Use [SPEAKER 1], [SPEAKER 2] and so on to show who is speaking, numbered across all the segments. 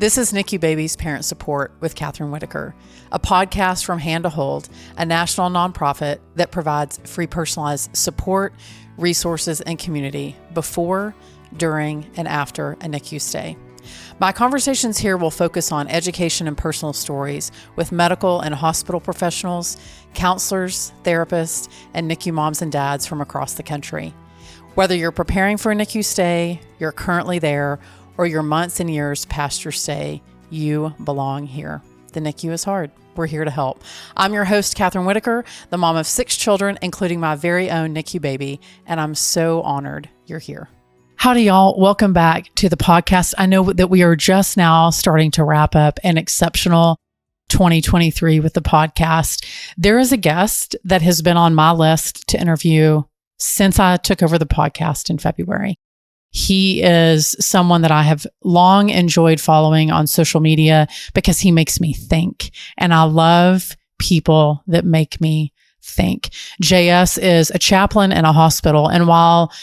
[SPEAKER 1] This is NICU Babies Parent Support with Catherine Whitaker, a podcast from Hand to Hold, a national nonprofit that provides free personalized support, resources, and community before, during, and after a NICU stay. My conversations here will focus on education and personal stories with medical and hospital professionals, counselors, therapists, and NICU moms and dads from across the country. Whether you're preparing for a NICU stay, you're currently there, or you're months and years past your stay, you belong here. The NICU is hard. We're here to help. I'm your host, Catherine Whitaker, the mom of 6 children, including my very own NICU baby, and I'm so honored you're here. Howdy, y'all. Welcome back to the podcast. I know that we are just now starting to wrap up an exceptional 2023 with the podcast. There is a guest that has been on my list to interview since I took over the podcast in February. He is someone that I have long enjoyed following on social media because he makes me think. And I love people that make me think. JS is a chaplain in a hospital. And while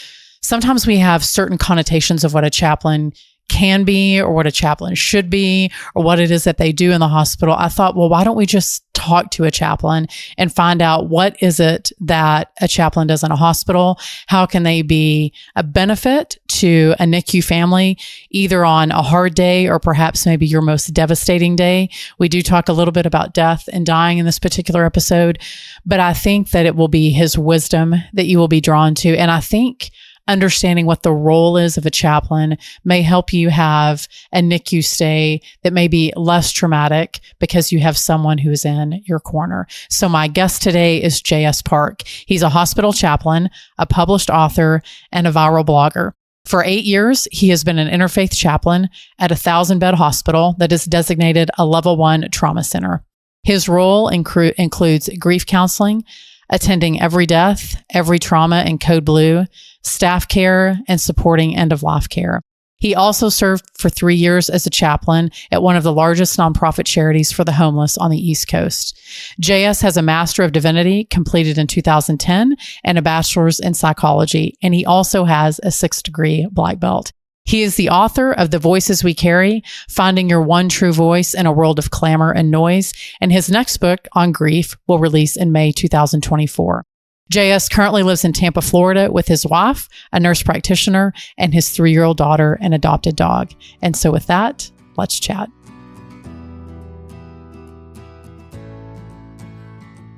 [SPEAKER 1] sometimes we have certain connotations of what a chaplain can be or what a chaplain should be or what it is that they do in the hospital, I thought, well, why don't we just talk to a chaplain and find out what is it that a chaplain does in a hospital? How can they be a benefit to a NICU family, either on a hard day or perhaps maybe your most devastating day? We do talk a little bit about death and dying in this particular episode, but I think that it will be his wisdom that you will be drawn to. And I think understanding what the role is of a chaplain may help you have a NICU stay that may be less traumatic because you have someone who's in your corner. So my guest today is J.S. Park. He's a hospital chaplain, a published author, and a viral blogger. For 8 years, he has been an interfaith chaplain at a 1,000-bed hospital that is designated a level 1 trauma center. His role includes grief counseling, attending every death, every trauma in Code Blue, staff care, and supporting end-of-life care. He also served for 3 years as a chaplain at one of the largest nonprofit charities for the homeless on the East Coast. JS has a Master of Divinity completed in 2010 and a Bachelor's in Psychology, and he also has a 6th degree Black Belt. He is the author of The Voices We Carry, Finding Your One True Voice in a World of Clamor and Noise, and his next book on grief will release in May 2024. JS currently lives in Tampa, Florida with his wife, a nurse practitioner, and his 3-year-old daughter and adopted dog. And so with that, let's chat.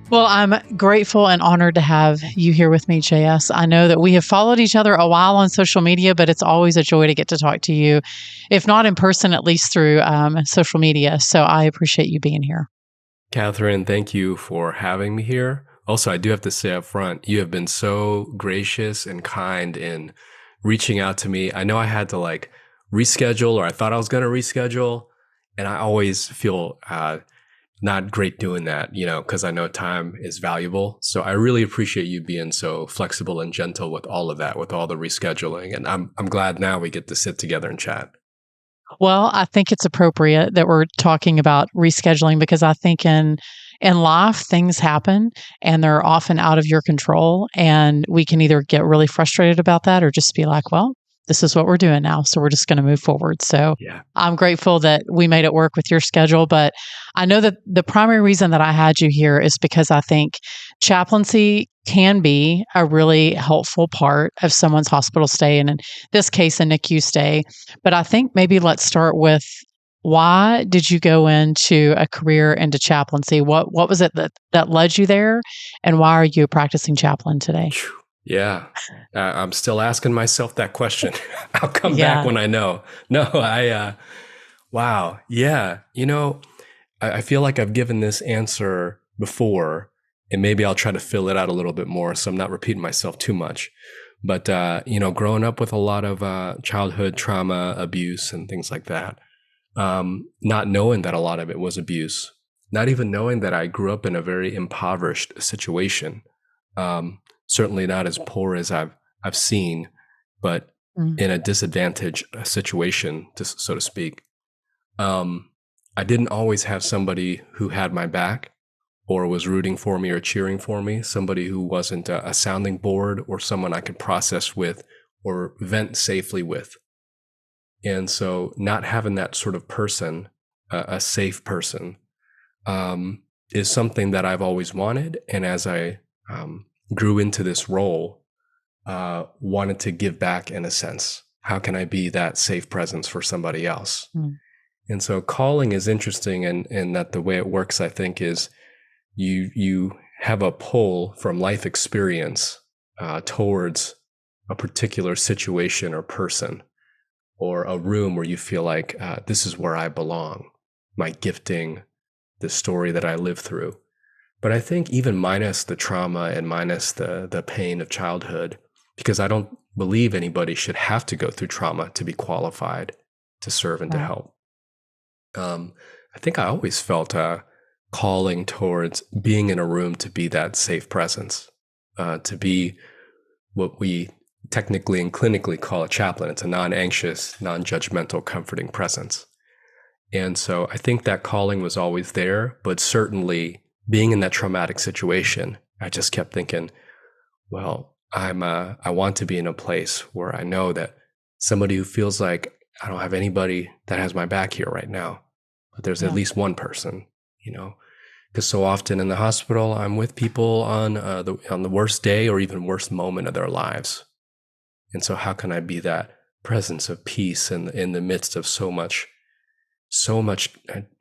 [SPEAKER 1] Well, I'm grateful and honored to have you here with me, JS. I know that we have followed each other a while on social media, but it's always a joy to get to talk to you, if not in person, at least through social media. So I appreciate you being here.
[SPEAKER 2] Catherine, thank you for having me here. Also, I do have to say up front, you have been so gracious and kind in reaching out to me. I know I had to reschedule, or I thought I was going to reschedule, and I always feel not great doing that, because I know time is valuable. So I really appreciate you being so flexible and gentle with all of that, with all the rescheduling. And I'm glad now we get to sit together and chat.
[SPEAKER 1] Well, I think it's appropriate that we're talking about rescheduling because I think in life, things happen and they're often out of your control. And we can either get really frustrated about that or just be like, well, this is what we're doing now. So we're just going to move forward. So yeah. I'm grateful that we made it work with your schedule. But I know that the primary reason that I had you here is because I think chaplaincy can be a really helpful part of someone's hospital stay. And in this case, a NICU stay. But I think maybe let's start with, why did you go into a career into chaplaincy? What was it that led you there? And why are you a practicing chaplain today?
[SPEAKER 2] Yeah, I'm still asking myself that question. I'll come back when I know. No, wow. Yeah. I feel like I've given this answer before, and maybe I'll try to fill it out a little bit more so I'm not repeating myself too much. But, growing up with a lot of childhood trauma, abuse, and things like that, not knowing that a lot of it was abuse, not even knowing that I grew up in a very impoverished situation, certainly not as poor as I've seen, but in a disadvantaged situation, so to speak. I didn't always have somebody who had my back or was rooting for me or cheering for me, somebody who wasn't a sounding board or someone I could process with or vent safely with. And so not having that sort of person, a safe person, is something that I've always wanted. And as I grew into this role, wanted to give back in a sense. How can I be that safe presence for somebody else?
[SPEAKER 1] Mm.
[SPEAKER 2] And so calling is interesting, and that the way it works, I think, is you have a pull from life experience towards a particular situation or person or a room where you feel like this is where I belong, my gifting, the story that I lived through. But I think even minus the trauma and minus the pain of childhood, because I don't believe anybody should have to go through trauma to be qualified to serve and to
[SPEAKER 1] Right.
[SPEAKER 2] help. I think I always felt a calling towards being in a room to be that safe presence, to be what we technically and clinically call a chaplain. It's a non-anxious, non-judgmental, comforting presence. And so I think that calling was always there, but certainly being in that traumatic situation, I just kept thinking, well, I want to be in a place where I know that somebody who feels like I don't have anybody that has my back here right now, but there's at least one person, because so often in the hospital, I'm with people on the worst day or even worst moment of their lives. And so how can I be that presence of peace in the midst of so much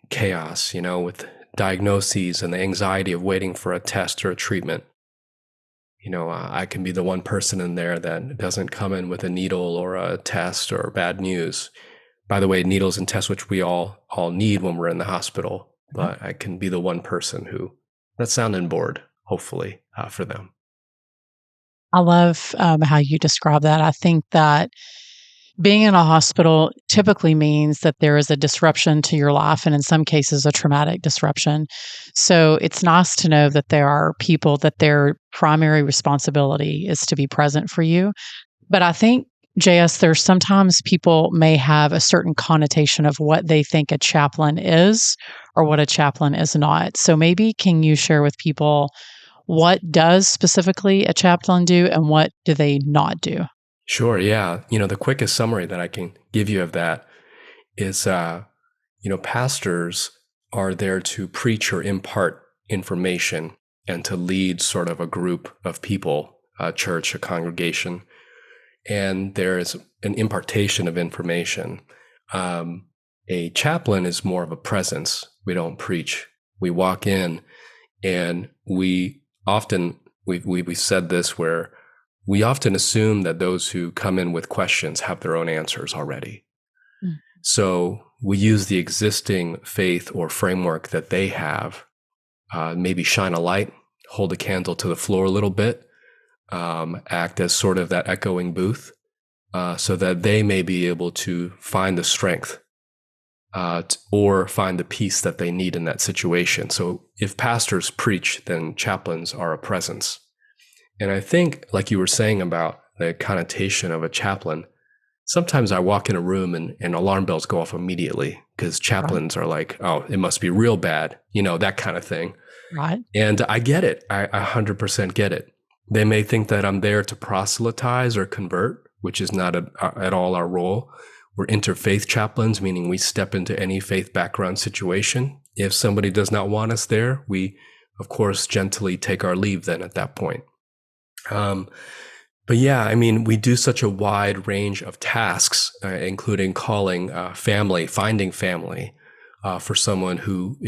[SPEAKER 2] chaos, with diagnoses and the anxiety of waiting for a test or a treatment? I can be the one person in there that doesn't come in with a needle or a test or bad news. By the way, needles and tests, which we all need when we're in the hospital, but I can be the one person who that's sounding board, hopefully, for them.
[SPEAKER 1] I love how you describe that. I think that being in a hospital typically means that there is a disruption to your life, and in some cases, a traumatic disruption. So it's nice to know that there are people that their primary responsibility is to be present for you. But I think, JS, there's sometimes people may have a certain connotation of what they think a chaplain is or what a chaplain is not. So maybe can you share with people what does specifically a chaplain do and what do they not do?
[SPEAKER 2] Sure. Yeah. The quickest summary that I can give you of that is, pastors are there to preach or impart information and to lead sort of a group of people, a church, a congregation. And there is an impartation of information. A chaplain is more of a presence. We don't preach. We walk in, and we often, we said this, where we often assume that those who come in with questions have their own answers already. Mm. So we use the existing faith or framework that they have, maybe shine a light, hold a candle to the floor a little bit, act as sort of that echoing booth, so that they may be able to find the strength or find the peace that they need in that situation. So if pastors preach, then chaplains are a presence. And I think, like you were saying about the connotation of a chaplain, sometimes I walk in a room and alarm bells go off immediately because chaplains are like, oh, it must be real bad, that kind of thing.
[SPEAKER 1] Right.
[SPEAKER 2] And I get it. I 100% get it. They may think that I'm there to proselytize or convert, which is not at all our role. We're interfaith chaplains, meaning we step into any faith background situation. If somebody does not want us there, we, of course, gently take our leave then at that point. But yeah, we do such a wide range of tasks, including calling family, finding family for someone who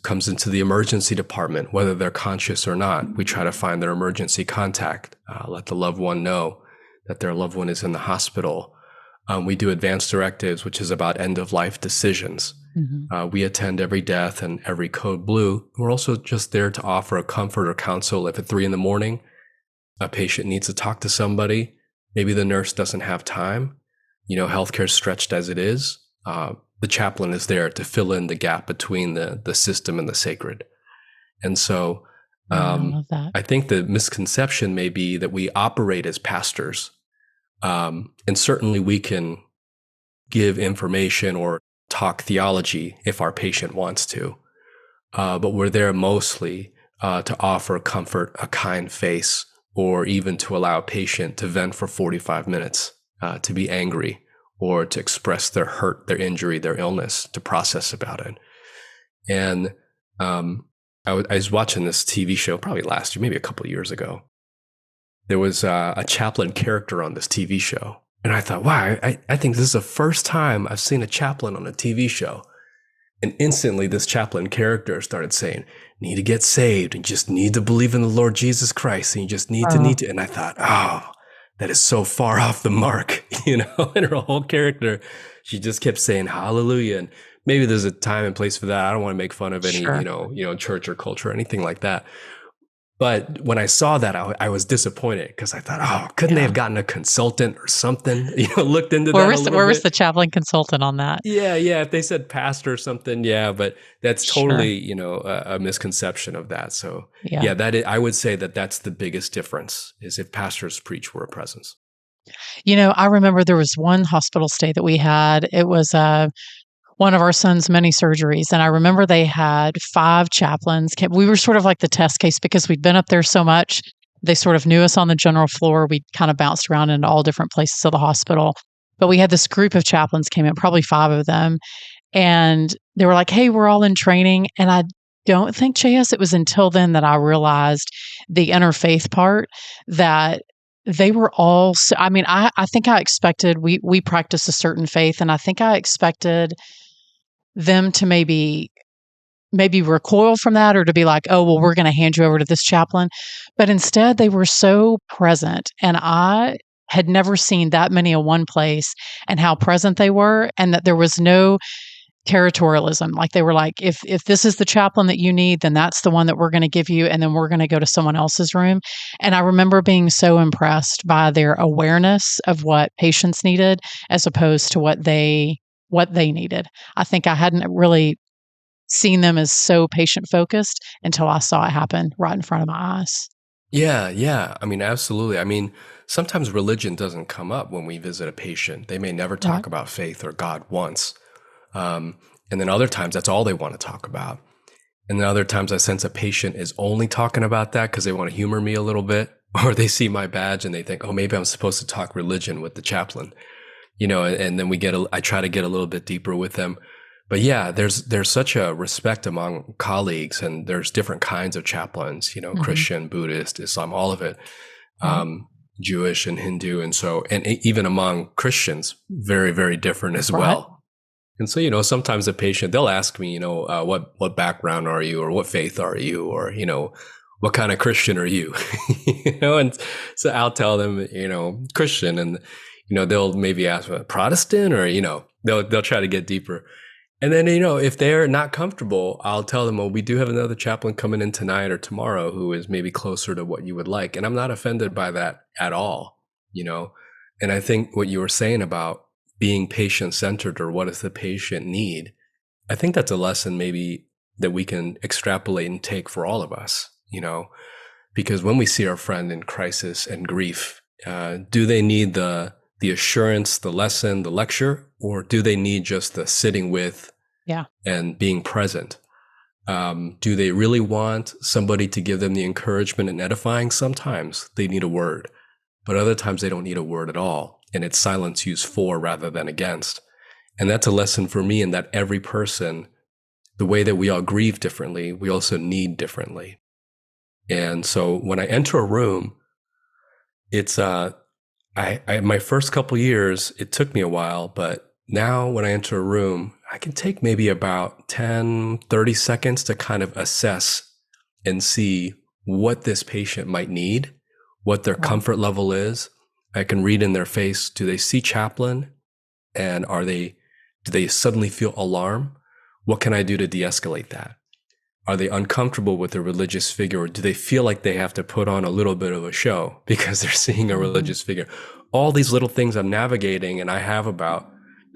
[SPEAKER 2] comes into the emergency department, whether they're conscious or not. We try to find their emergency contact, let the loved one know that their loved one is in the hospital. We do advanced directives, which is about end-of-life decisions. Mm-hmm. We attend every death and every code blue. We're also just there to offer a comfort or counsel if at 3 a.m, a patient needs to talk to somebody. Maybe the nurse doesn't have time. Healthcare is stretched as it is. The chaplain is there to fill in the gap between the system and the sacred. And so
[SPEAKER 1] I love that.
[SPEAKER 2] I think the misconception may be that we operate as pastors. And certainly we can give information or talk theology if our patient wants to. But we're there mostly to offer comfort, a kind face, or even to allow a patient to vent for 45 minutes, to be angry or to express their hurt, their injury, their illness, to process about it. And I was watching this TV show probably last year, maybe a couple of years ago. There was a chaplain character on this TV show. And I thought, wow, I think this is the first time I've seen a chaplain on a TV show. And instantly this chaplain character started saying, need to get saved and just need to believe in the Lord Jesus Christ. And you just need to. And I thought, oh, that is so far off the mark, And her whole character, she just kept saying hallelujah. And maybe there's a time and place for that. I don't want to make fun of any, church or culture or anything like that. But when I saw that, I was disappointed because I thought, oh, couldn't they have gotten a consultant or something? Looked into that a little bit.
[SPEAKER 1] Where was the chaplain consultant on that?
[SPEAKER 2] Yeah. If they said pastor or something, yeah. But that's totally, a misconception of that. So I would say that's the biggest difference is if pastors preach, we're a presence.
[SPEAKER 1] I remember there was one hospital stay that we had. It was one of our son's many surgeries. And I remember they had 5 chaplains. We were sort of like the test case because we'd been up there so much. They sort of knew us on the general floor. We kind of bounced around into all different places of the hospital. But we had this group of chaplains came in, probably 5 of them. And they were like, hey, we're all in training. And I don't think, JS, it was until then that I realized the interfaith part that they were all, I think I expected, we practiced a certain faith, and I think I expected them to maybe recoil from that or to be like, oh, well, we're going to hand you over to this chaplain. But instead, they were so present. And I had never seen that many in one place and how present they were, and that there was no territorialism. Like they were like, if this is the chaplain that you need, then that's the one that we're going to give you. And then we're going to go to someone else's room. And I remember being so impressed by their awareness of what patients needed as opposed to what they needed. I think I hadn't really seen them as so patient focused until I saw it happen right in front of my eyes.
[SPEAKER 2] Yeah. Absolutely. Sometimes religion doesn't come up when we visit a patient. They may never talk about faith or God once. And then other times that's all they want to talk about. And then other times I sense a patient is only talking about that because they want to humor me a little bit, or they see my badge and they think, oh, maybe I'm supposed to talk religion with the chaplain. And then I try to get a little bit deeper with them. But yeah, there's such a respect among colleagues, and there's different kinds of chaplains, Christian, Buddhist, Islam, all of it, Jewish and Hindu. And even among Christians, very, very different as well. And so, sometimes a patient, they'll ask me, what background are you, or what faith are you, or, what kind of Christian are you? And so I'll tell them, Christian, and they'll maybe ask Protestant, or they'll try to get deeper. And then if they're not comfortable, I'll tell them, well, we do have another chaplain coming in tonight or tomorrow who is maybe closer to what you would like. And I'm not offended by that at all. And I think what you were saying about being patient centered, or what does the patient need, I think that's a lesson maybe that we can extrapolate and take for all of us. Because when we see our friend in crisis and grief, do they need the assurance, the lesson, the lecture, or do they need just the sitting with and being present? Do they really want somebody to give them the encouragement and edifying? Sometimes they need a word, but other times they don't need a word at all. And it's silence used for rather than against. And that's a lesson for me, in that every person, the way that we all grieve differently, we also need differently. And so when I enter a room, it's my first couple years, it took me a while, but now when I enter a room, I can take maybe about 10, 30 seconds to kind of assess and see what this patient might need, what their comfort level is. I can read in their face, do they see chaplain? And do they suddenly feel alarm? What can I do to de-escalate that? Are they uncomfortable with a religious figure, or do they feel like they have to put on a little bit of a show because they're seeing a religious figure? All these little things I'm navigating, and I have about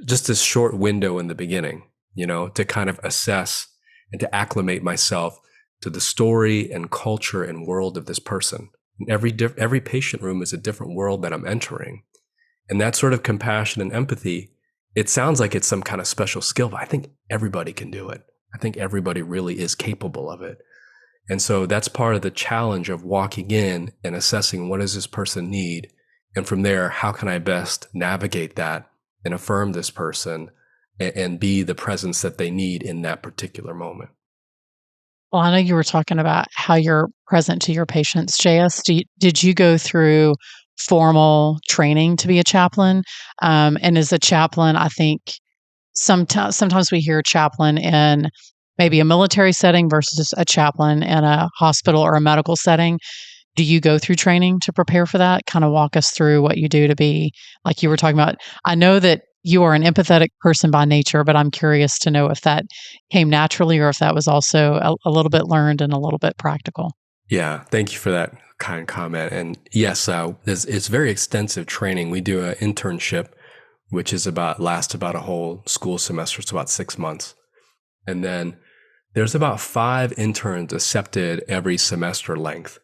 [SPEAKER 2] just this short window in the beginning, to kind of assess and to acclimate myself to the story and culture and world of this person. And every patient room is a different world that I'm entering. And that sort of compassion and empathy, it sounds like it's some kind of special skill, but I think everybody can do it. I think everybody really is capable of it. And so that's part of the challenge of walking in and assessing, what does this person need? And from there, how can I best navigate that and affirm this person and be the presence that they need in that particular moment.
[SPEAKER 1] Well, I know you were talking about how you're present to your patients, JS. Did you go through formal training to be a chaplain? And as a chaplain, I think sometimes we hear chaplain in maybe a military setting versus a chaplain in a hospital or a medical setting. Do you go through training to prepare for that? Kind of walk us through what you do to be like you were talking about. I know that you are an empathetic person by nature, but I'm curious to know if that came naturally or if that was also a little bit learned and a little bit practical.
[SPEAKER 2] Yeah, thank you for that kind comment. And yes, it's very extensive training. We do an internship, which is lasts about a whole school semester. It's about 6 months. And then there's about 5 interns accepted every semester length.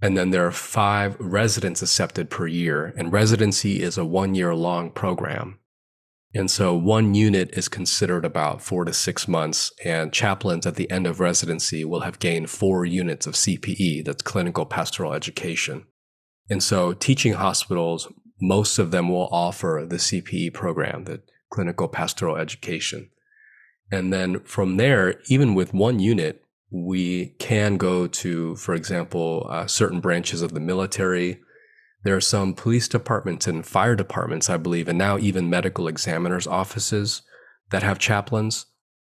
[SPEAKER 2] And then there are 5 residents accepted per year. And residency is a 1-year long program. And so one unit is considered about 4 to 6 months. And chaplains at the end of residency will have gained 4 units of CPE, that's clinical pastoral education. And so teaching hospitals, most of them will offer the CPE program, the clinical pastoral education. And then from there, even with 1 unit, we can go to, for example, certain branches of the military. There are some police departments and fire departments, I believe, and now even medical examiners' offices that have chaplains.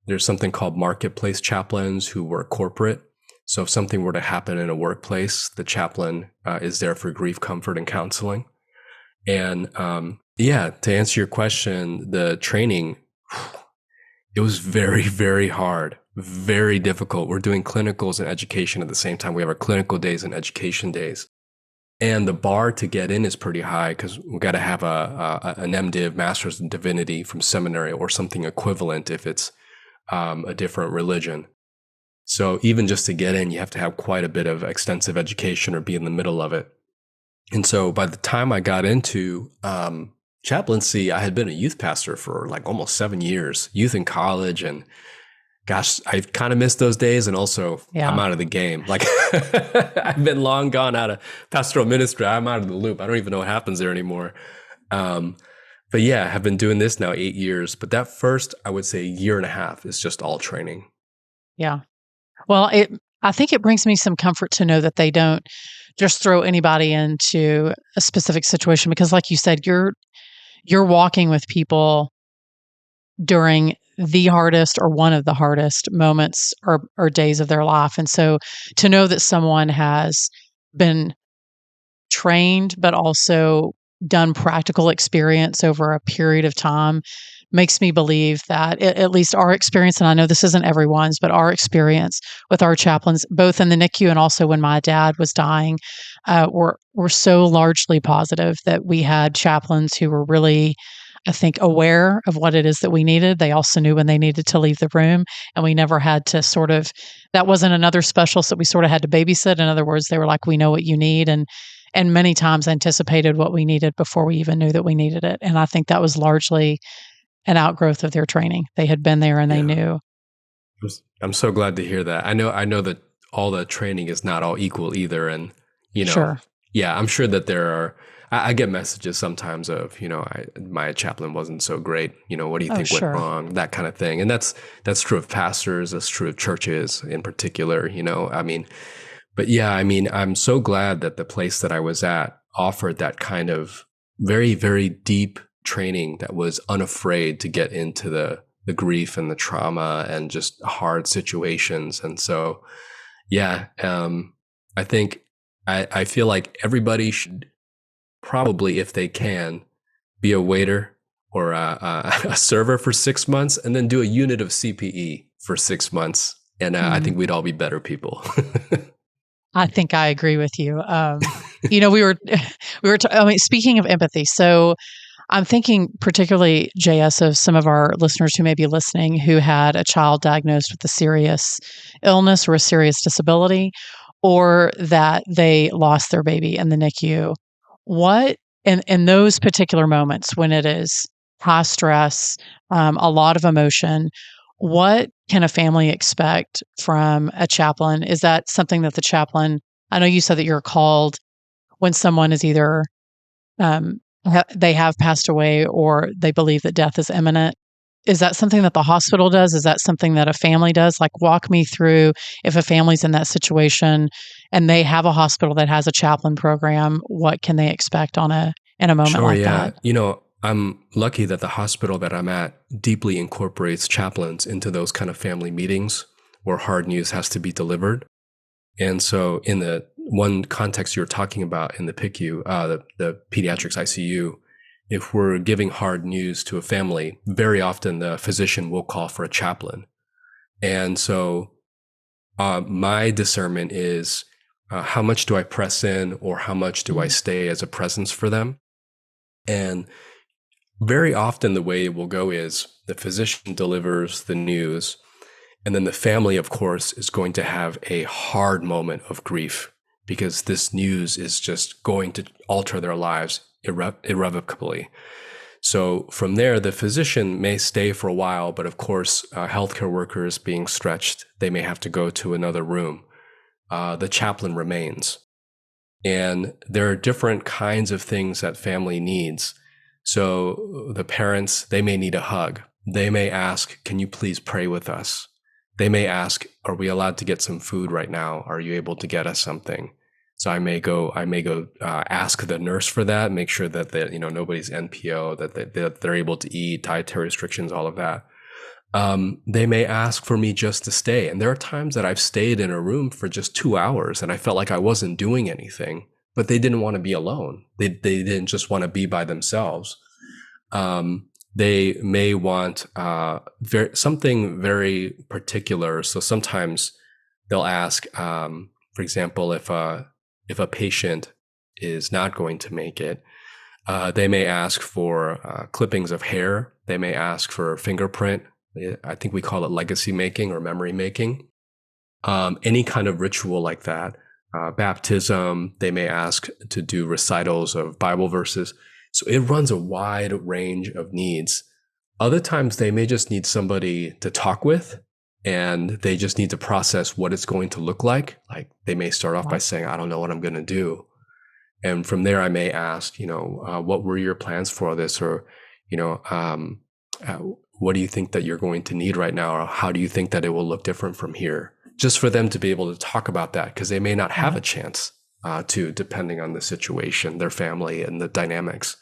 [SPEAKER 2] There's something called marketplace chaplains who work corporate. So if something were to happen in a workplace, the chaplain is there for grief, comfort, and counseling. And to answer your question, the training, it was very, very hard, very difficult. We're doing clinicals and education at the same time. We have our clinical days and education days. And the bar to get in is pretty high because we've got to have an MDiv, Master's in Divinity from seminary or something equivalent if it's a different religion. So even just to get in, you have to have quite a bit of extensive education or be in the middle of it. And so by the time I got into chaplaincy, I had been a youth pastor for like almost 7 years, youth in college. And gosh, I kind of missed those days. And also I'm out of the game. Like I've been long gone out of pastoral ministry. I'm out of the loop. I don't even know what happens there anymore. But yeah, I've been doing this now 8 years. But that first, I would say 1.5 years is just all training.
[SPEAKER 1] Yeah. Well, I think it brings me some comfort to know that they don't just throw anybody into a specific situation because like you said, you're walking with people during the hardest or one of the hardest moments or days of their life. And so to know that someone has been trained, but also done practical experience over a period of time makes me believe that at least our experience, and I know this isn't everyone's, but our experience with our chaplains, both in the NICU and also when my dad was dying, were so largely positive that we had chaplains who were really, I think, aware of what it is that we needed. They also knew when they needed to leave the room, and we never had to that wasn't another specialist that we sort of had to babysit. In other words, they were like, we know what you need, and many times anticipated what we needed before we even knew that we needed it. And I think that was largely an outgrowth of their training. They had been there and they knew.
[SPEAKER 2] I'm so glad to hear that. I know that all the training is not all equal either. And,
[SPEAKER 1] Sure.
[SPEAKER 2] I'm sure that there are, I get messages sometimes of, my chaplain wasn't so great. What do you think went wrong? That kind of thing. And that's true of pastors. That's true of churches in particular, but I'm so glad that the place that I was at offered that kind of very, very deep training that was unafraid to get into the grief and the trauma and just hard situations. And so, I think I feel like everybody should probably, if they can, be a waiter or a server for 6 months and then do a unit of CPE for 6 months. And I think we'd all be better people.
[SPEAKER 1] I think I agree with you. We were speaking of empathy. So I'm thinking particularly, JS, of some of our listeners who may be listening who had a child diagnosed with a serious illness or a serious disability, or that they lost their baby in the NICU. What, in those particular moments when it is high stress, a lot of emotion, what can a family expect from a chaplain? Is that something that the chaplain, I know you said that you're called when someone is either they have passed away or they believe that death is imminent. Is that something that the hospital does? Is that something that a family does? Like, walk me through, if a family's in that situation and they have a hospital that has a chaplain program, what can they expect in a moment
[SPEAKER 2] Sure,
[SPEAKER 1] like
[SPEAKER 2] yeah.
[SPEAKER 1] that?
[SPEAKER 2] I'm lucky that the hospital that I'm at deeply incorporates chaplains into those kind of family meetings where hard news has to be delivered. And so in the one context you're talking about in the PICU, the pediatrics ICU, if we're giving hard news to a family, very often the physician will call for a chaplain. And so my discernment is how much do I press in or how much do I stay as a presence for them? And very often the way it will go is the physician delivers the news, and then the family, of course, is going to have a hard moment of grief because this news is just going to alter their lives irrevocably. So from there, the physician may stay for a while, but of course, healthcare workers being stretched, they may have to go to another room. The chaplain remains. And there are different kinds of things that family needs. So the parents, they may need a hug. They may ask, can you please pray with us? They may ask, are we allowed to get some food right now? Are you able to get us something? So I may go ask the nurse for that, make sure that nobody's NPO, that they're able to eat, dietary restrictions, all of that. They may ask for me just to stay. And there are times that I've stayed in a room for just 2 hours and I felt like I wasn't doing anything, but they didn't want to be alone. They didn't just want to be by themselves. They may want something very particular. So sometimes they'll ask, for example, if a patient is not going to make it, they may ask for clippings of hair. They may ask for a fingerprint. I think we call it legacy making or memory making. Any kind of ritual like that. Baptism, they may ask to do recitals of Bible verses. So it runs a wide range of needs. Other times they may just need somebody to talk with, and they just need to process what it's going to look like. Like they may start off by saying, I don't know what I'm going to do. And from there, I may ask, what were your plans for this? Or, what do you think that you're going to need right now? Or how do you think that it will look different from here? Just for them to be able to talk about that, because they may not have a chance to, depending on the situation, their family and the dynamics.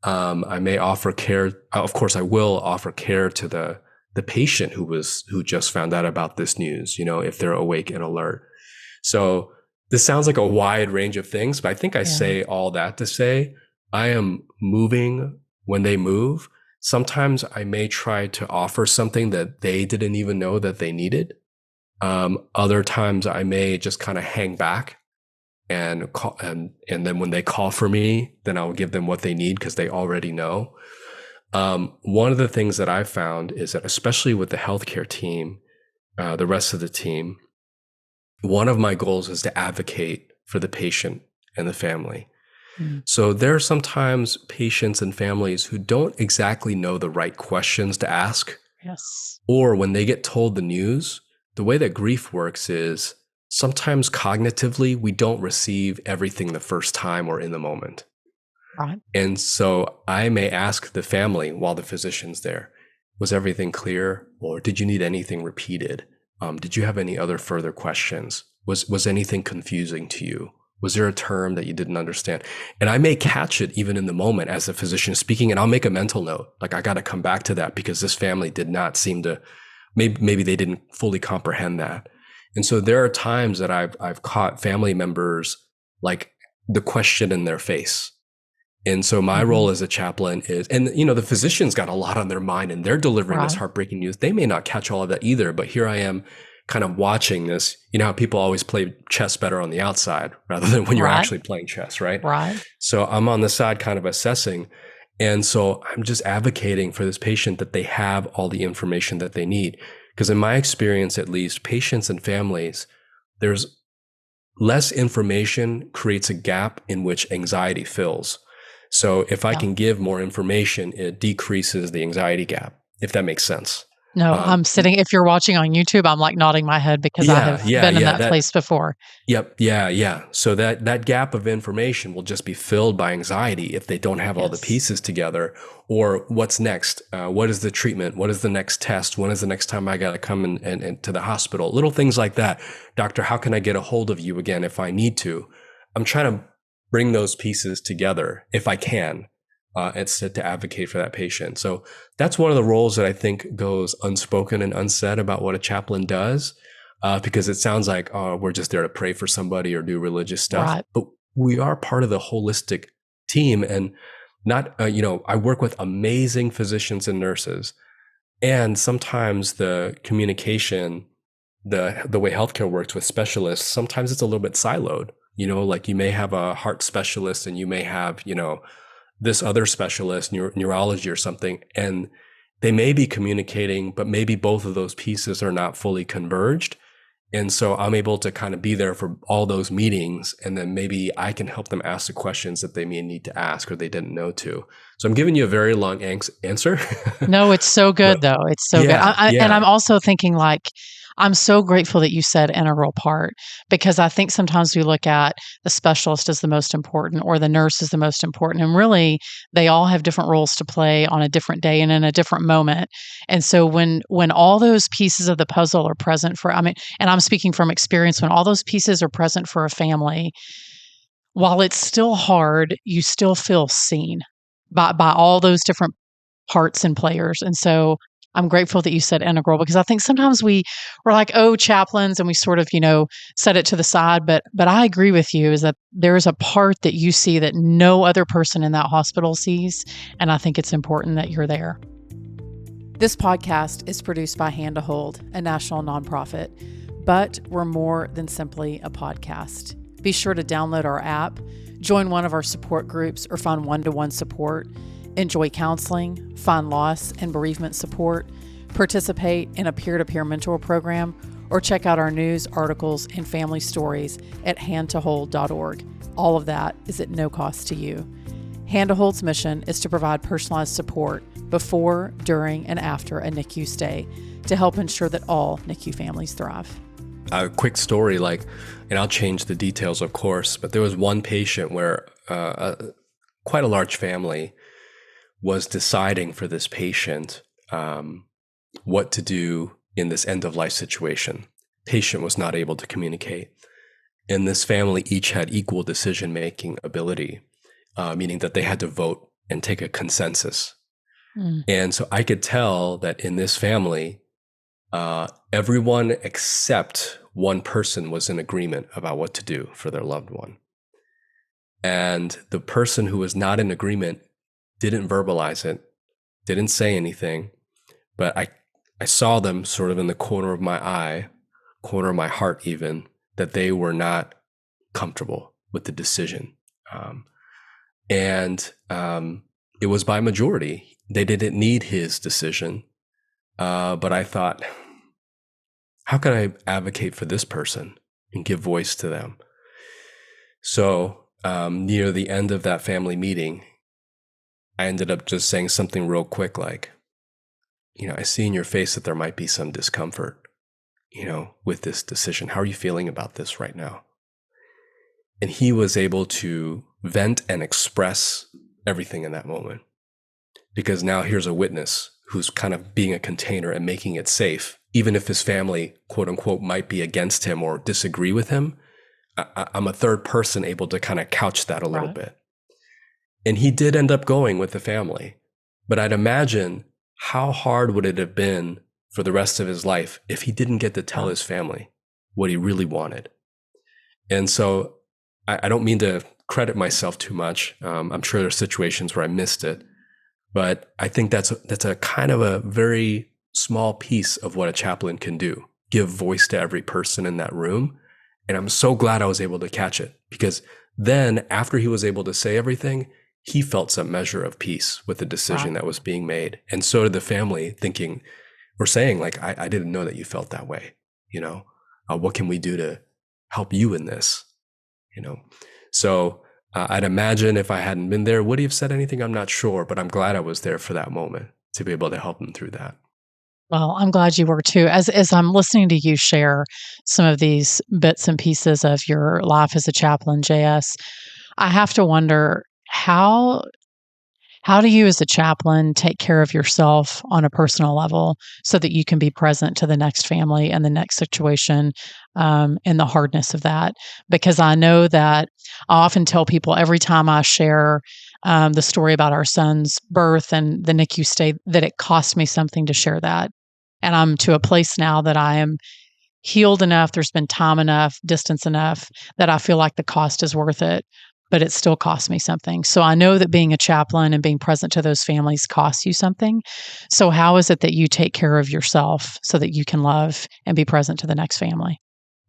[SPEAKER 2] I may offer care. Of course, I will offer care to the patient who just found out about this news, if they're awake and alert. So this sounds like a wide range of things, but I think I say all that to say I am moving when they move. Sometimes I may try to offer something that they didn't even know that they needed. Other times I may just kind of hang back and call, and then when they call for me, then I'll give them what they need because they already know. One of the things that I've found is that, especially with the healthcare team, the rest of the team, one of my goals is to advocate for the patient and the family. So there are sometimes patients and families who don't exactly know the right questions to ask.
[SPEAKER 1] Yes.
[SPEAKER 2] Or when they get told the news, the way that grief works is sometimes cognitively, we don't receive everything the first time or in the moment.
[SPEAKER 1] Right.
[SPEAKER 2] And so I may ask the family while the physician's there, was everything clear? Or did you need anything repeated? Did you have any other further questions? Was anything confusing to you? Was there a term that you didn't understand? And I may catch it even in the moment as the physician is speaking, and I'll make a mental note. Like, I got to come back to that because this family did not seem to, maybe they didn't fully comprehend that. And so there are times that I've caught family members, like, the question in their face. And so my role as a chaplain is, and the physician's got a lot on their mind and they're delivering this heartbreaking news. They may not catch all of that either, but here I am kind of watching this. You know how people always play chess better on the outside rather than when you're actually playing chess, right?
[SPEAKER 1] Right.
[SPEAKER 2] So I'm on the side kind of assessing. And so I'm just advocating for this patient that they have all the information that they need. Because in my experience, at least, patients and families, there's less information creates a gap in which anxiety fills. So if I can give more information, it decreases the anxiety gap, if that makes sense.
[SPEAKER 1] No, I'm sitting, if you're watching on YouTube, I'm like nodding my head because I have been in that place before.
[SPEAKER 2] Yep. Yeah. So that gap of information will just be filled by anxiety if they don't have all the pieces together. Or what's next? What is the treatment? What is the next test? When is the next time I got to come and to the hospital? Little things like that. Doctor, how can I get a hold of you again if I need to? I'm trying to bring those pieces together if I can. Instead to advocate for that patient. So that's one of the roles that I think goes unspoken and unsaid about what a chaplain does, because it sounds like, oh, we're just there to pray for somebody or do religious stuff.
[SPEAKER 1] Right.
[SPEAKER 2] But we are part of the holistic team. And not, I work with amazing physicians and nurses. And sometimes the communication, the way healthcare works with specialists, sometimes it's a little bit siloed. Like you may have a heart specialist and you may have, this other specialist, neurology or something, and they may be communicating, but maybe both of those pieces are not fully converged. And so I'm able to kind of be there for all those meetings, and then maybe I can help them ask the questions that they may need to ask or they didn't know to. So I'm giving you a very long answer.
[SPEAKER 1] No, it's so good though. It's so good. And I'm also thinking like, I'm so grateful that you said integral part, because I think sometimes we look at the specialist as the most important or the nurse as the most important. And really, they all have different roles to play on a different day and in a different moment. And so when all those pieces of the puzzle are present and I'm speaking from experience, when all those pieces are present for a family, while it's still hard, you still feel seen by all those different parts and players. And so I'm grateful that you said integral, because I think sometimes we're like, oh, chaplains, and we sort of, set it to the side. But I agree with you, is that there's a part that you see that no other person in that hospital sees. And I think it's important that you're there. This podcast is produced by Hand to Hold, a national nonprofit, but we're more than simply a podcast. Be sure to download our app, join one of our support groups, or find one-to-one support. Enjoy counseling, find loss and bereavement support, participate in a peer-to-peer mentor program, or check out our news, articles, and family stories at handtohold.org. All of that is at no cost to you. Hand to Hold's mission is to provide personalized support before, during, and after a NICU stay to help ensure that all NICU families thrive.
[SPEAKER 2] A quick story, and I'll change the details, of course, but there was one patient where quite a large family was deciding for this patient what to do in this end-of-life situation. Patient was not able to communicate. And this family each had equal decision-making ability, meaning that they had to vote and take a consensus. And so I could tell that in this family, everyone except one person was in agreement about what to do for their loved one. And the person who was not in agreement didn't verbalize it, didn't say anything, but I saw them sort of in the corner of my eye, corner of my heart even, that they were not comfortable with the decision. And it was by majority. They didn't need his decision. But I thought, how can I advocate for this person and give voice to them? So near the end of that family meeting, I ended up just saying something real quick, like, I see in your face that there might be some discomfort, with this decision. How are you feeling about this right now? And he was able to vent and express everything in that moment, because now here's a witness who's kind of being a container and making it safe. Even if his family, quote unquote, might be against him or disagree with him, I'm a third person able to kind of couch that a little bit. And he did end up going with the family. But I'd imagine, how hard would it have been for the rest of his life if he didn't get to tell his family what he really wanted? And so I don't mean to credit myself too much. I'm sure there's situations where I missed it. But I think that's a kind of a very small piece of what a chaplain can do, give voice to every person in that room. And I'm so glad I was able to catch it, because then after he was able to say everything, he felt some measure of peace with the decision that was being made. And so did the family, thinking or saying, like, I didn't know that you felt that way. What can we do to help you in this? So I'd imagine if I hadn't been there, would he have said anything? I'm not sure, but I'm glad I was there for that moment to be able to help him through that.
[SPEAKER 1] Well, I'm glad you were too. As I'm listening to you share some of these bits and pieces of your life as a chaplain, JS, I have to wonder how do you as a chaplain take care of yourself on a personal level so that you can be present to the next family and the next situation, and the hardness of that? Because I know that I often tell people every time I share the story about our son's birth and the NICU stay that it cost me something to share that. And I'm to a place now that I am healed enough, there's been time enough, distance enough that I feel like the cost is worth it, but it still costs me something. So I know that being a chaplain and being present to those families costs you something. So how is it that you take care of yourself so that you can love and be present to the next family?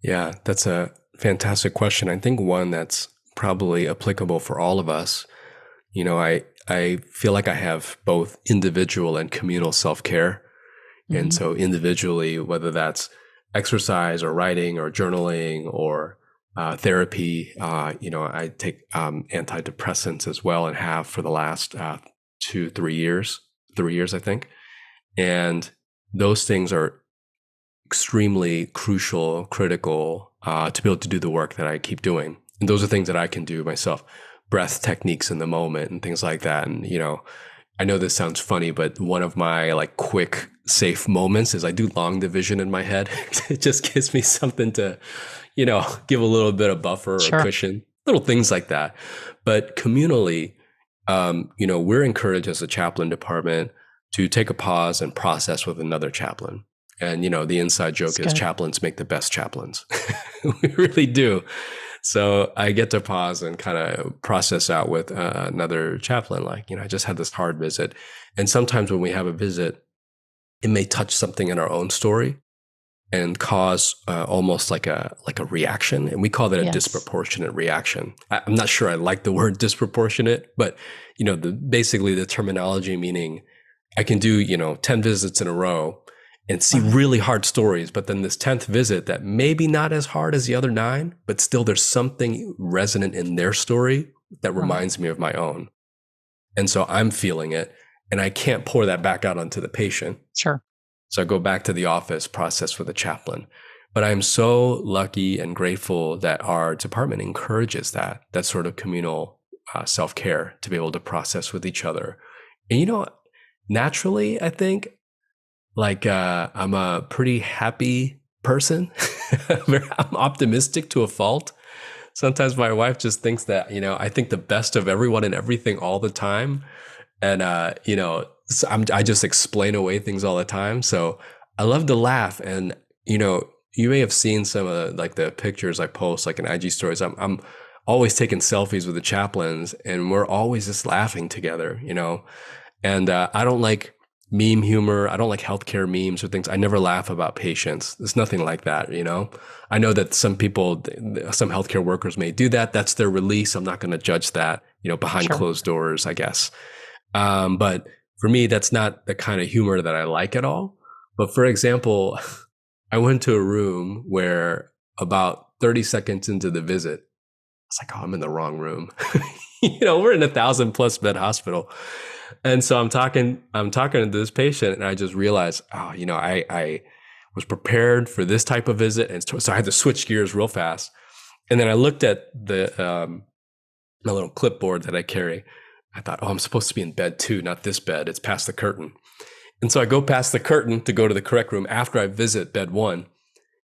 [SPEAKER 2] Yeah, that's a fantastic question. I think one that's probably applicable for all of us. I feel like I have both individual and communal self-care. And so individually, whether that's exercise or writing or journaling or therapy, I take antidepressants as well and have for the last 3 years, I think. And those things are extremely crucial, critical to be able to do the work that I keep doing. And those are things that I can do myself, breath techniques in the moment and things like that. And, I know this sounds funny, but one of my like quick, safe moments is I do long division in my head. It just gives me something to, give a little bit of buffer or cushion, little things like that. But communally, we're encouraged as a chaplain department to take a pause and process with another chaplain. And, the inside joke is chaplains make the best chaplains. We really do. So I get to pause and kind of process out with another chaplain. Like, I just had this hard visit. And sometimes when we have a visit, it may touch something in our own story and cause almost like a reaction. And we call that a disproportionate reaction. I'm not sure I like the word disproportionate, but, basically the terminology meaning I can do, 10 visits in a row and see really hard stories. But then this 10th visit that maybe not as hard as the other 9, but still there's something resonant in their story that reminds me of my own. And so I'm feeling it and I can't pour that back out onto the patient.
[SPEAKER 1] Sure.
[SPEAKER 2] So I go back to the office, process with the chaplain. But I'm so lucky and grateful that our department encourages that sort of communal self-care to be able to process with each other. And, naturally, I think, I'm a pretty happy person. I'm optimistic to a fault. Sometimes my wife just thinks that, I think the best of everyone and everything all the time. And, so I just explain away things all the time. So I love to laugh. And, you may have seen some of the pictures I post, like in IG stories. I'm always taking selfies with the chaplains and we're always just laughing together, and I don't like meme humor. I don't like healthcare memes or things. I never laugh about patients. There's nothing like that, I know that some people, some healthcare workers may do that. That's their release. I'm not going to judge that, behind closed doors, I guess. But for me, that's not the kind of humor that I like at all. But for example, I went to a room where about 30 seconds into the visit, I was like, oh, I'm in the wrong room. We're in a 1,000+ bed hospital. And so I'm talking to this patient and I just realized, I was prepared for this type of visit. And so I had to switch gears real fast. And then I looked at the, my little clipboard that I carry. I thought, oh, I'm supposed to be in bed 2, not this bed. It's past the curtain. And so I go past the curtain to go to the correct room after I visit bed 1.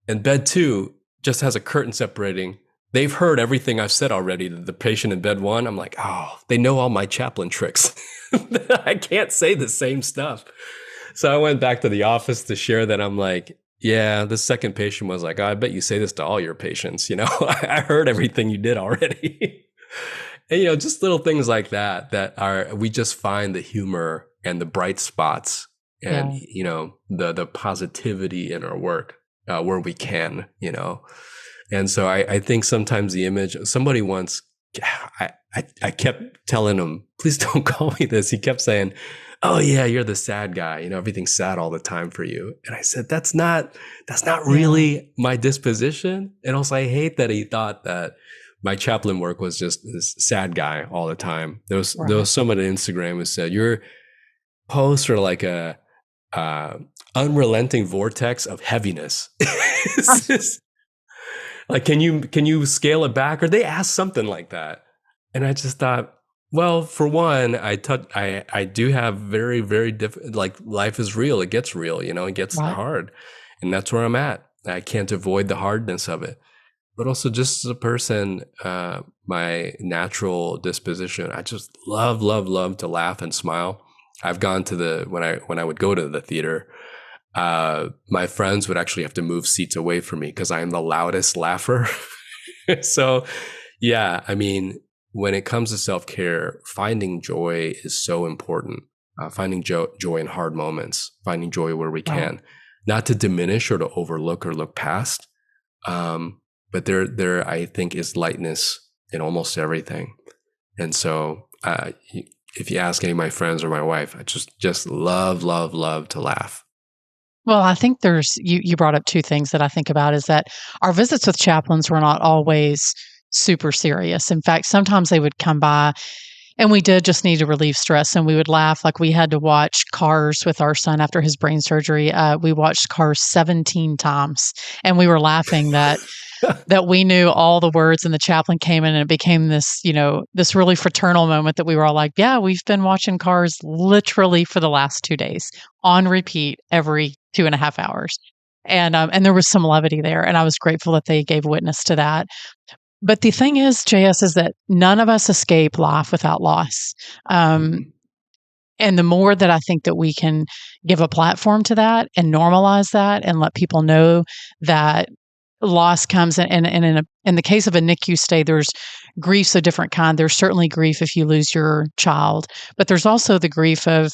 [SPEAKER 2] And bed 2 just has a curtain separating. They've heard everything I've said already to the patient in bed 1. I'm like, oh, they know all my chaplain tricks. I can't say the same stuff. So I went back to the office to share that. I'm like, yeah, the second patient was like, oh, I bet you say this to all your patients. I heard everything you did already. And, just little things like that we just find the humor and the bright spots and, the positivity in our work where we can, And so I think sometimes the image, somebody once, I kept telling him, please don't call me this. He kept saying, oh yeah, you're the sad guy. Everything's sad all the time for you. And I said, that's not really my disposition. And also I hate that he thought that my chaplain work was just this sad guy all the time. There was someone on Instagram who said, your posts are like a unrelenting vortex of heaviness. It's just, like, can you scale it back? Or they asked something like that. And I just thought, well, for one, I do have very, very like, life is real. It gets real, it gets
[SPEAKER 1] Right.
[SPEAKER 2] hard. And that's where I'm at. I can't avoid the hardness of it. But also, just as a person, my natural disposition, I just love to laugh and smile. I've gone to when I would go to the theater, my friends would actually have to move seats away from me because I am the loudest laugher. So, yeah, I mean, when it comes to self-care, finding joy is so important. Finding joy in hard moments, finding joy where we can, not to diminish or to overlook or look past. But there, I think, is lightness in almost everything. And so, if you ask any of my friends or my wife, I just love to laugh.
[SPEAKER 1] Well, I think you brought up two things that I think about is that our visits with chaplains were not always super serious. In fact, sometimes they would come by and we did just need to relieve stress, and we would laugh. Like, we had to watch Cars with our son after his brain surgery. We watched Cars 17 times, and we were laughing that we knew all the words, and the chaplain came in and it became this, this really fraternal moment that we were all like, yeah, we've been watching Cars literally for the last 2 days on repeat every 2.5 hours. And there was some levity there. And I was grateful that they gave witness to that. But the thing is, JS, is that none of us escape life without loss. And the more that I think that we can give a platform to that and normalize that and let people know that loss comes in the case of a NICU stay, there's griefs of different kind. There's certainly grief if you lose your child, but there's also the grief of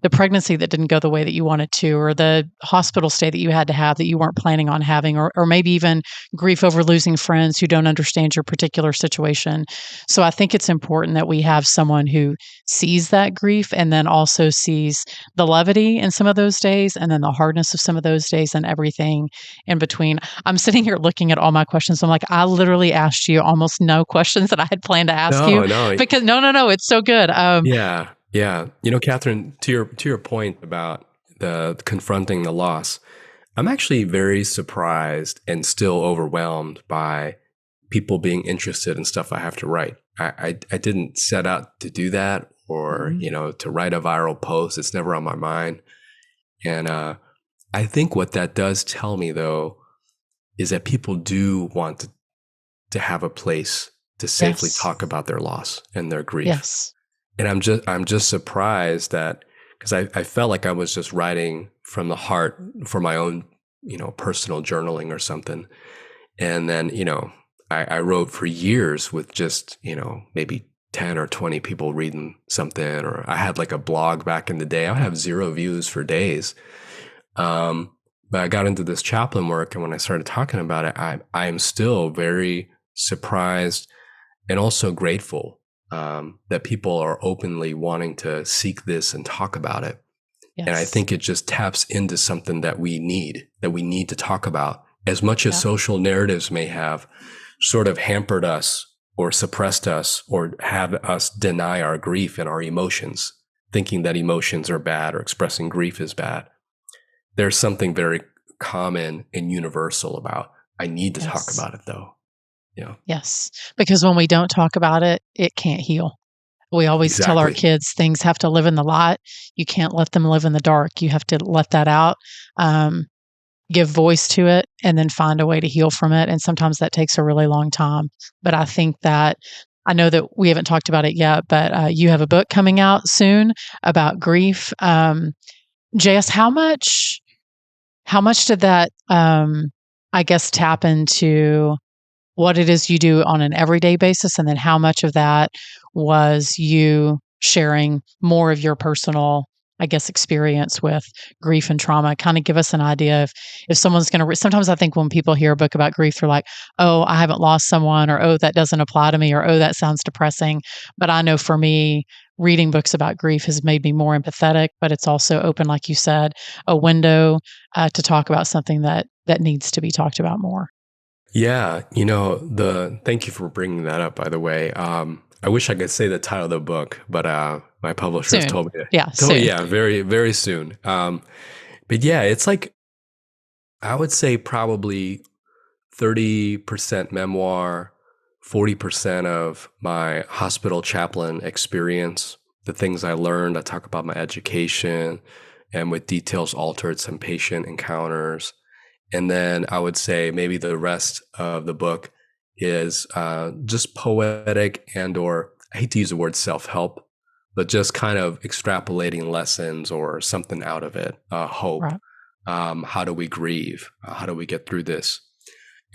[SPEAKER 1] the pregnancy that didn't go the way that you wanted to, or the hospital stay that you had to have that you weren't planning on having, or maybe even grief over losing friends who don't understand your particular situation. So I think it's important that we have someone who sees that grief and then also sees the levity in some of those days and then the hardness of some of those days and everything in between. I'm sitting here looking at all my questions. I'm like, I literally asked you almost no questions that I had planned to ask you. Because no, it's so good.
[SPEAKER 2] Yeah. Yeah. Catherine, to your point about the confronting the loss, I'm actually very surprised and still overwhelmed by people being interested in stuff I have to write. I didn't set out to do that or, to write a viral post. It's never on my mind. And I think what that does tell me, though, is that people do want to have a place to safely talk about their loss and their grief.
[SPEAKER 1] Yes.
[SPEAKER 2] And I'm just surprised that, because I felt like I was just writing from the heart for my own, personal journaling or something. And then, I wrote for years with just, maybe 10 or 20 people reading something, or I had like a blog back in the day. I would have 0 views for days. But I got into this chaplain work, and when I started talking about it, I am still very surprised and also grateful that people are openly wanting to seek this and talk about it. Yes. And I think it just taps into something that we need to talk about. As much as social narratives may have sort of hampered us or suppressed us or have us deny our grief and our emotions, thinking that emotions are bad or expressing grief is bad, there's something very common and universal about, I need to talk about it, though. Yeah.
[SPEAKER 1] Yes. Because when we don't talk about it, it can't heal. We always tell our kids things have to live in the light. You can't let them live in the dark. You have to let that out, give voice to it, and then find a way to heal from it. And sometimes that takes a really long time. But I think that, I know that we haven't talked about it yet, but you have a book coming out soon about grief. JS, how much did that, I guess, tap into what it is you do on an everyday basis, and then how much of that was you sharing more of your personal, I guess, experience with grief and trauma? Kind of give us an idea if someone's going to, sometimes I think when people hear a book about grief, they're like, oh, I haven't lost someone, or, oh, that doesn't apply to me, or, oh, that sounds depressing. But I know for me, reading books about grief has made me more empathetic, but it's also opened, like you said, a window to talk about something that needs to be talked about more.
[SPEAKER 2] Yeah, thank you for bringing that up, by the way. I wish I could say the title of the book, but my publisher has told me.
[SPEAKER 1] Very,
[SPEAKER 2] very soon. But yeah, it's like, I would say probably 30% memoir, 40% of my hospital chaplain experience, the things I learned. I talk about my education and with details altered, some patient encounters. And then I would say maybe the rest of the book is just poetic and or I hate to use the word self-help, but just kind of extrapolating lessons or something out of it, hope.
[SPEAKER 1] Right.
[SPEAKER 2] How do we grieve? How do we get through this?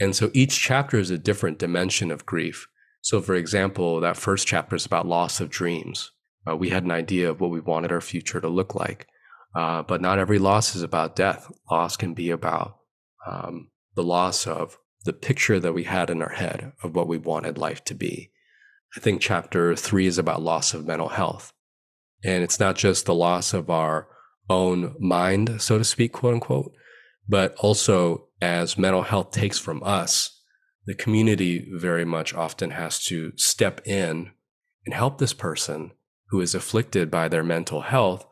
[SPEAKER 2] And so each chapter is a different dimension of grief. So, for example, that first chapter is about loss of dreams. We had an idea of what we wanted our future to look like. But not every loss is about death. Loss can be about the loss of the picture that we had in our head of what we wanted life to be. I think chapter 3 is about loss of mental health. And it's not just the loss of our own mind, so to speak, quote unquote, but also as mental health takes from us, the community very much often has to step in and help this person who is afflicted by their mental health.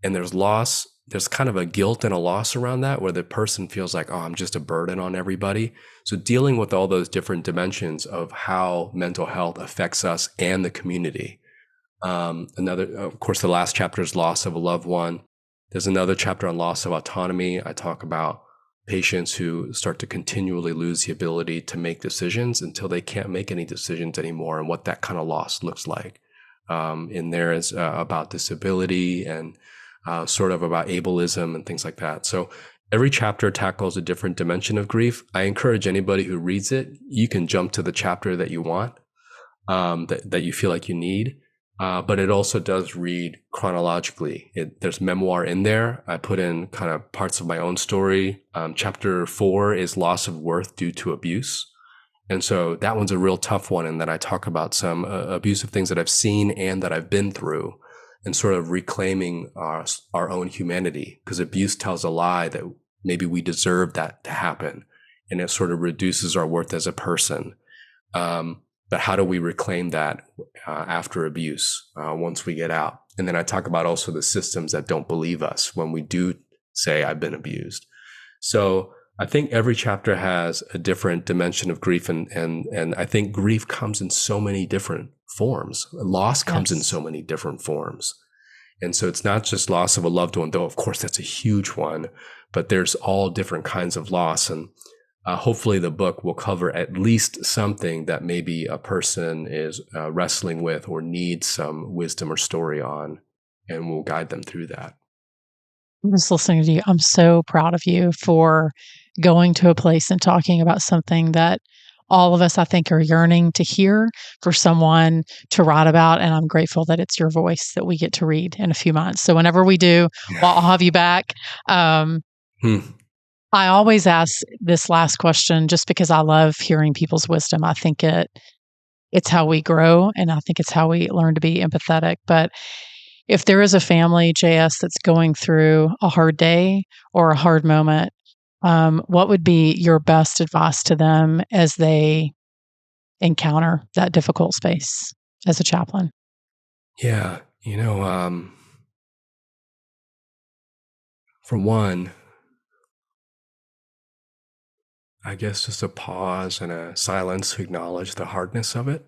[SPEAKER 2] And there's loss, there's kind of a guilt and a loss around that where the person feels like, oh, I'm just a burden on everybody. So dealing with all those different dimensions of how mental health affects us and the community. Of course, the last chapter is loss of a loved one. There's another chapter on loss of autonomy. I talk about patients who start to continually lose the ability to make decisions until they can't make any decisions anymore and what that kind of loss looks like. In there is about disability and sort of about ableism and things like that. So every chapter tackles a different dimension of grief. I encourage anybody who reads it, you can jump to the chapter that you want, that you feel like you need. But it also does read chronologically. There's memoir in there. I put in kind of parts of my own story. Chapter 4 is loss of worth due to abuse. And so that one's a real tough one. And then I talk about some abusive things that I've seen and that I've been through and sort of reclaiming our own humanity, because abuse tells a lie that maybe we deserve that to happen. And it sort of reduces our worth as a person. But how do we reclaim that after abuse once we get out? And then I talk about also the systems that don't believe us when we do say, I've been abused. So I think every chapter has a different dimension of grief. And I think grief comes in so many different forms. Loss comes in so many different forms. And so it's not just loss of a loved one, though, of course, that's a huge one, but there's all different kinds of loss. And hopefully the book will cover at least something that maybe a person is wrestling with or needs some wisdom or story on, and we'll guide them through that.
[SPEAKER 1] I'm just listening to you. I'm so proud of you for going to a place and talking about something that all of us, I think, are yearning to hear, for someone to write about. And I'm grateful that it's your voice that we get to read in a few months. So whenever we do, well, I'll have you back. I always ask this last question just because I love hearing people's wisdom. I think it's how we grow, and I think it's how we learn to be empathetic. But if there is a family, JS, that's going through a hard day or a hard moment, what would be your best advice to them as they encounter that difficult space as a chaplain?
[SPEAKER 2] Yeah, for one, I guess just a pause and a silence to acknowledge the hardness of it,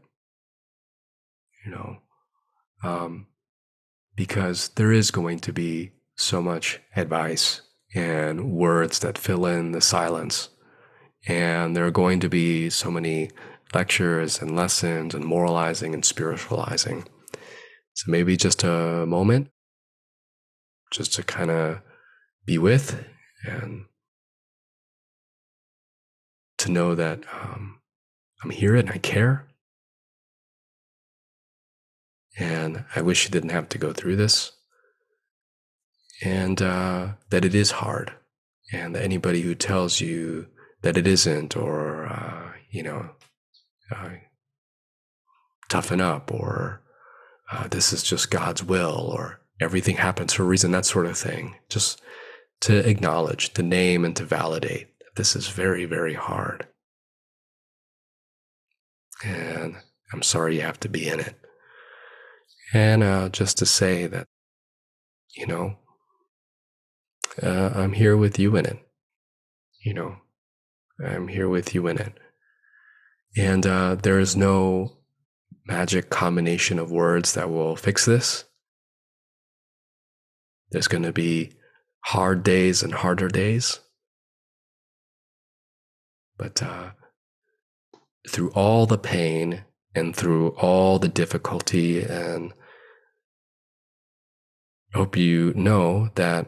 [SPEAKER 2] because there is going to be so much advice and words that fill in the silence. And there are going to be so many lectures and lessons and moralizing and spiritualizing. So maybe just a moment, just to kind of be with and to know that I'm here and I care. And I wish you didn't have to go through this. And that it is hard. And that anybody who tells you that it isn't, or, toughen up, or this is just God's will, or everything happens for a reason, that sort of thing. Just to acknowledge, to name, and to validate that this is very, very hard. And I'm sorry you have to be in it. And just to say that, I'm here with you in it. I'm here with you in it. And there is no magic combination of words that will fix this. There's going to be hard days and harder days. But through all the pain and through all the difficulty, and I hope you know that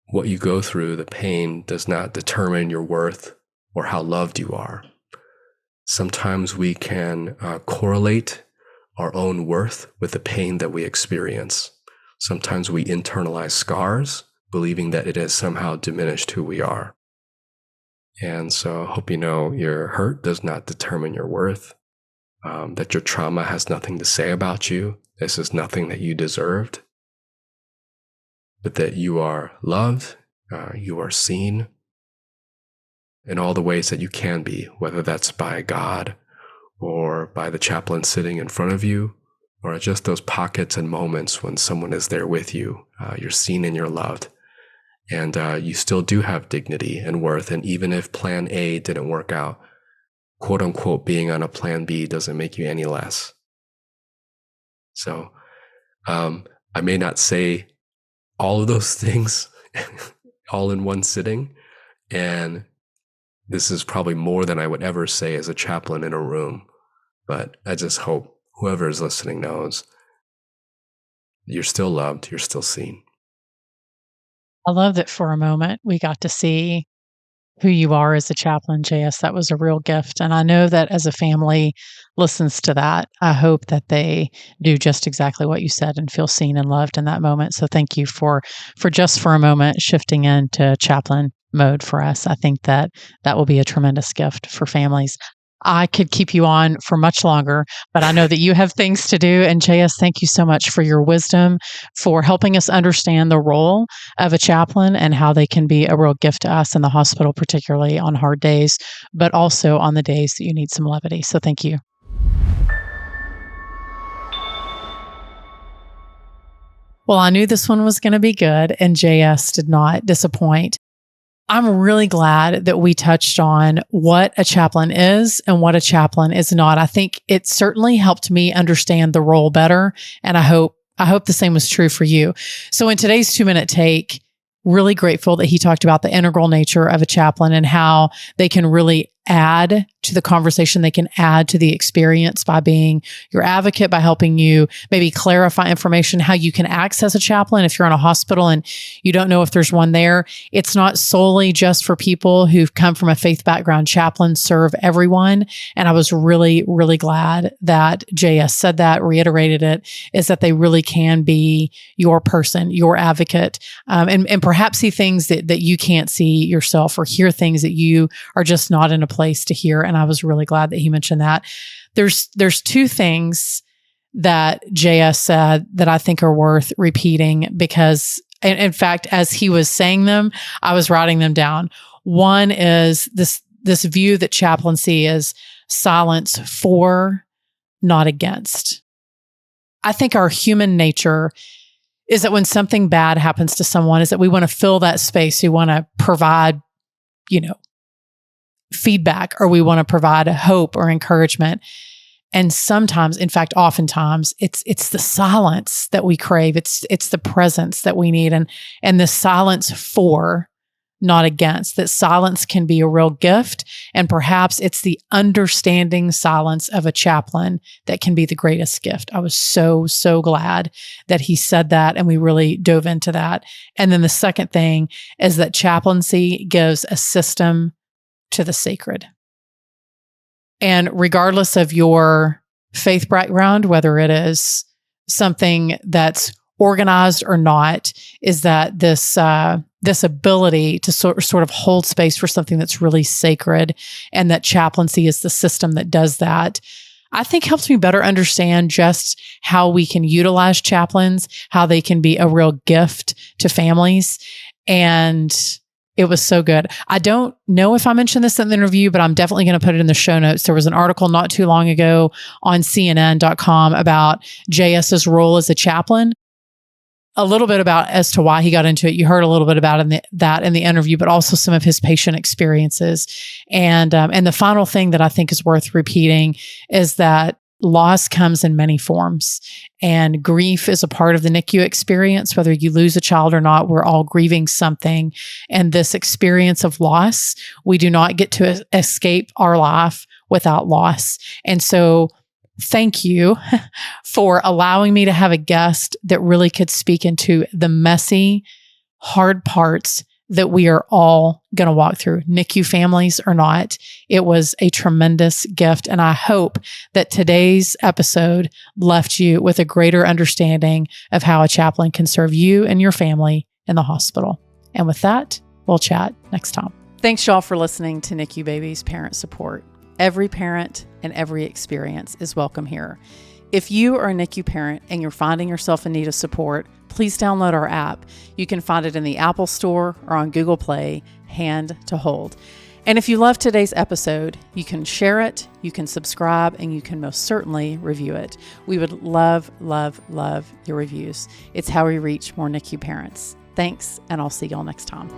[SPEAKER 2] what you go through, the pain, does not determine your worth or how loved you are. Sometimes we can correlate our own worth with the pain that we experience. Sometimes we internalize scars, believing that it has somehow diminished who we are. And so I hope you know your hurt does not determine your worth, that your trauma has nothing to say about you. This is nothing that you deserved, but that you are loved, you are seen in all the ways that you can be, whether that's by God or by the chaplain sitting in front of you, or just those pockets and moments when someone is there with you. You're seen and you're loved. And you still do have dignity and worth. And even if plan A didn't work out, quote unquote, being on a plan B doesn't make you any less. So I may not say all of those things all in one sitting. And this is probably more than I would ever say as a chaplain in a room. But I just hope whoever is listening knows you're still loved, you're still seen.
[SPEAKER 3] I love that for a moment we got to see who you are as a chaplain, JS. That was a real gift. And I know that as a family listens to that, I hope that they do just exactly what you said and feel seen and loved in that moment. So thank you for just for a moment shifting into chaplain mode for us. I think that will be a tremendous gift for families. I could keep you on for much longer, but I know that you have things to do. And JS, thank you so much for your wisdom, for helping us understand the role of a chaplain and how they can be a real gift to us in the hospital, particularly on hard days, but also on the days that you need some levity. So thank you. Well, I knew this one was going to be good, and JS did not disappoint. I'm really glad that we touched on what a chaplain is and what a chaplain is not. I think it certainly helped me understand the role better, and I hope the same was true for you. So in today's 2-minute take, really grateful that he talked about the integral nature of a chaplain and how they can really add to the conversation. They can add to the experience by being your advocate, by helping you maybe clarify information, how you can access a chaplain if you're in a hospital and you don't know if there's one there. It's not solely just for people who've come from a faith background. Chaplains serve everyone. And I was really, really glad that JS said that, reiterated it, is that they really can be your person, your advocate, and perhaps see things that you can't see yourself, or hear things that you are just not in a place to hear. And I was really glad that he mentioned that. There's 2 things that JS said that I think are worth repeating, because in fact, as he was saying them, I was writing them down. One is this view that chaplaincy is silence for, not against. I think our human nature is that when something bad happens to someone, is that we want to fill that space. We want to provide, feedback, or we want to provide hope or encouragement. And sometimes, in fact, oftentimes, it's the silence that we crave. It's the presence that we need. And the silence for, not against. That silence can be a real gift. And perhaps it's the understanding silence of a chaplain that can be the greatest gift. I was so, so glad that he said that, and we really dove into that. And then the second thing is that chaplaincy gives a system to the sacred. And regardless of your faith background, whether it is something that's organized or not, is that this ability to sort of hold space for something that's really sacred, and that chaplaincy is the system that does that, I think helps me better understand just how we can utilize chaplains, how they can be a real gift to families. And it was so good. I don't know if I mentioned this in the interview, but I'm definitely going to put it in the show notes. There was an article not too long ago on CNN.com about JS's role as a chaplain. a little bit about as to why he got into it. You heard a little bit about that in the interview, but also some of his patient experiences. And the final thing that I think is worth repeating is that loss comes in many forms, and grief is a part of the NICU experience. Whether you lose a child or not, we're all grieving something. And this experience of loss, we do not get to escape our life without loss. And so thank you for allowing me to have a guest that really could speak into the messy, hard parts that we are all going to walk through, NICU families or not. It was a tremendous gift. And I hope that today's episode left you with a greater understanding of how a chaplain can serve you and your family in the hospital. And with that, we'll chat next time. Thanks, y'all, for listening to NICU Babies Parent Support. Every parent and every experience is welcome here. If you are a NICU parent and you're finding yourself in need of support, please download our app. You can find it in the Apple Store or on Google Play, Hand to Hold. And if you love today's episode, you can share it, you can subscribe, and you can most certainly review it. We would love, love, love your reviews. It's how we reach more NICU parents. Thanks, and I'll see y'all next time.